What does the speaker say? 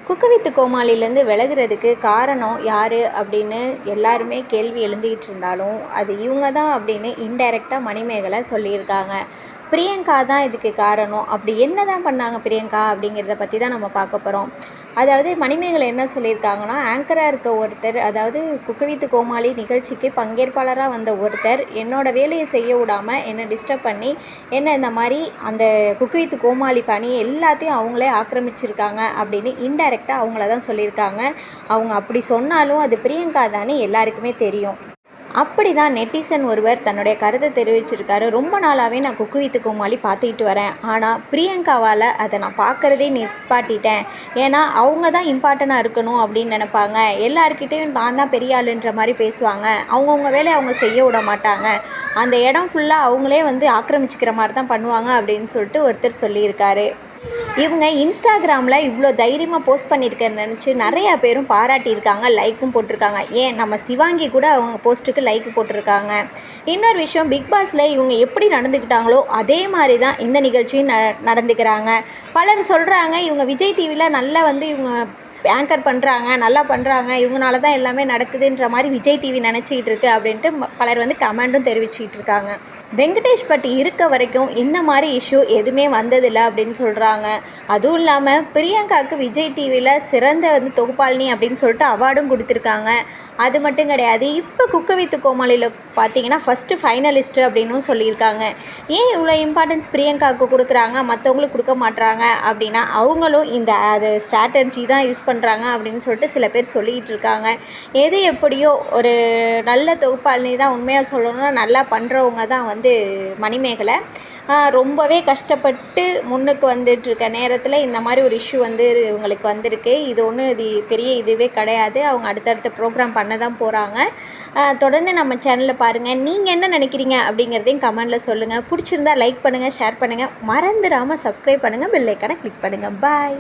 குக்கு with கோமாளிலேருந்து விலகுறதுக்கு காரணம் யார் அப்படின்னு எல்லாருமே கேள்வி எழுந்துக்கிட்டு இருந்தாலும் அது இவங்க தான் அப்படின்னு இன்டைரக்டாக மணிமேகலை சொல்லியிருக்காங்க. பிரியங்கா தான் இதுக்கு காரணம். அப்படி என்ன தான் பண்ணாங்க பிரியங்கா அப்படிங்கிறத பற்றி தான் நம்ம பார்க்க போகிறோம். அதாவது மணிமேகலை என்ன சொல்லியிருக்காங்கன்னா, ஆங்கராக இருக்க ஒருத்தர், அதாவது குக்கு வித்து கோமாளி நிகழ்ச்சிக்கு பங்கேற்பாளராக வந்த ஒருத்தர் என்னோட வேலையை செய்ய விடாமல் என்னை டிஸ்டர்ப் பண்ணி என்ன இந்த மாதிரி அந்த குக்கு வித்து கோமாளி பணி எல்லாத்தையும் அவங்களே ஆக்கிரமிச்சிருக்காங்க அப்படின்னு இன்டைரக்டாக அவங்கள தான் சொல்லியிருக்காங்க. அவங்க அப்படி சொன்னாலும் அது பிரியங்கா தானே எல்லாருக்குமே தெரியும். அப்படி தான் நெட்டிசன் ஒருவர் தன்னுடைய கருத்தை தெரிவிச்சிருக்காரு. ரொம்ப நாளாகவே நான் குக்கு வித்து கோமாளி பார்த்துக்கிட்டு வரேன், ஆனால் பிரியங்காவால் அதை நான் பார்க்குறதே நிப்பாட்டிட்டேன். ஏன்னா அவங்க தான் இம்பார்ட்டண்ட்டாக இருக்கணும் அப்படின்னு நினைப்பாங்க. எல்லாருக்கிட்டையும் நான் தான் பெரிய ஆளுன்ற மாதிரி பேசுவாங்க. அவங்கவுங்க வேலையை அவங்க செய்ய விட மாட்டாங்க. அந்த இடம் ஃபுல்லாக அவங்களே ஆக்கிரமிச்சிக்கிற மாதிரி தான் பண்ணுவாங்க அப்படின்னு சொல்லிட்டு ஒருத்தர் சொல்லியிருக்காரு. இவங்க இன்ஸ்டாகிராமில் இவ்வளோ தைரியமாக போஸ்ட் பண்ணியிருக்கேன்னு நினச்சி நிறையா பேரும் பாராட்டியிருக்காங்க, லைக்கும் போட்டிருக்காங்க. ஏன் நம்ம சிவாங்கி கூட அவங்க போஸ்ட்டுக்கு லைக் போட்டிருக்காங்க. இன்னொரு விஷயம், பிக் பாஸில் இவங்க எப்படி நடந்துக்கிட்டாங்களோ அதே மாதிரி தான் இந்த நிகழ்ச்சியும் நடந்துக்கிறாங்க. பலர் சொல்கிறாங்க இவங்க விஜய் டிவியில் நல்லா இவங்க ஆங்கர் பண்ணுறாங்க, நல்லா பண்ணுறாங்க, இவங்களால தான் எல்லாமே நடக்குதுன்ற மாதிரி விஜய் டிவி நினச்சிக்கிட்டு இருக்கு அப்படின்ட்டு பலர் கமெண்ட்டும் தெரிவிச்சிக்கிட்டு இருக்காங்க. வெங்கடேஷ் பட்டி இருக்க வரைக்கும் இந்த மாதிரி இஷ்யூ எதுவுமே வந்ததில்லை அப்படின்னு சொல்கிறாங்க. அதுவும் இல்லாமல் பிரியங்காவுக்கு விஜய் டிவியில் சிறந்த தொகுப்பாளினி அப்படின்னு சொல்லிட்டு அவார்டும் கொடுத்துருக்காங்க. அது மட்டும் கிடையாது, இப்போ குக்கு வித்து கோமாளியில் பார்த்தீங்கன்னா ஃபஸ்ட்டு ஃபைனலிஸ்ட்டு அப்படின்னும் சொல்லியிருக்காங்க. ஏன் இவ்வளோ இம்பார்ட்டன்ஸ் பிரியங்காவுக்கு கொடுக்குறாங்க, மற்றவங்களுக்கு கொடுக்க மாட்றாங்க அப்படின்னா அவங்களும் அது ஸ்ட்ராட்டஜி தான் யூஸ் பண்ணுறாங்க அப்படின்னு சொல்லிட்டு சில பேர் சொல்லிகிட்டு இருக்காங்க. எது எப்படியோ ஒரு நல்ல தொகுப்பாளினி தான். உண்மையாக சொல்லணும்னா நல்லா பண்ணுறவங்க தான் மணிமேகலை. ரொம்பவே கஷ்டப்பட்டு முன்னுக்கு வந்துட்டுருக்க நேரத்தில் இந்த மாதிரி ஒரு இஷ்யூ இவங்களுக்கு வந்திருக்கு. இது ஒன்றும் பெரிய இதுவே கிடையாது. அவங்க அடுத்தடுத்த ப்ரோக்ராம் பண்ண தான் போகிறாங்க. தொடர்ந்து நம்ம சேனலில் பாருங்கள். நீங்கள் என்ன நினைக்கிறீங்க அப்படிங்கிறதையும் கமெண்டில் சொல்லுங்கள். பிடிச்சிருந்தா லைக் பண்ணுங்கள், ஷேர் பண்ணுங்கள், மறந்துடாமல் சப்ஸ்கிரைப் பண்ணுங்கள், பெல் ஐக்கானை கிளிக் பண்ணுங்கள். பாய்.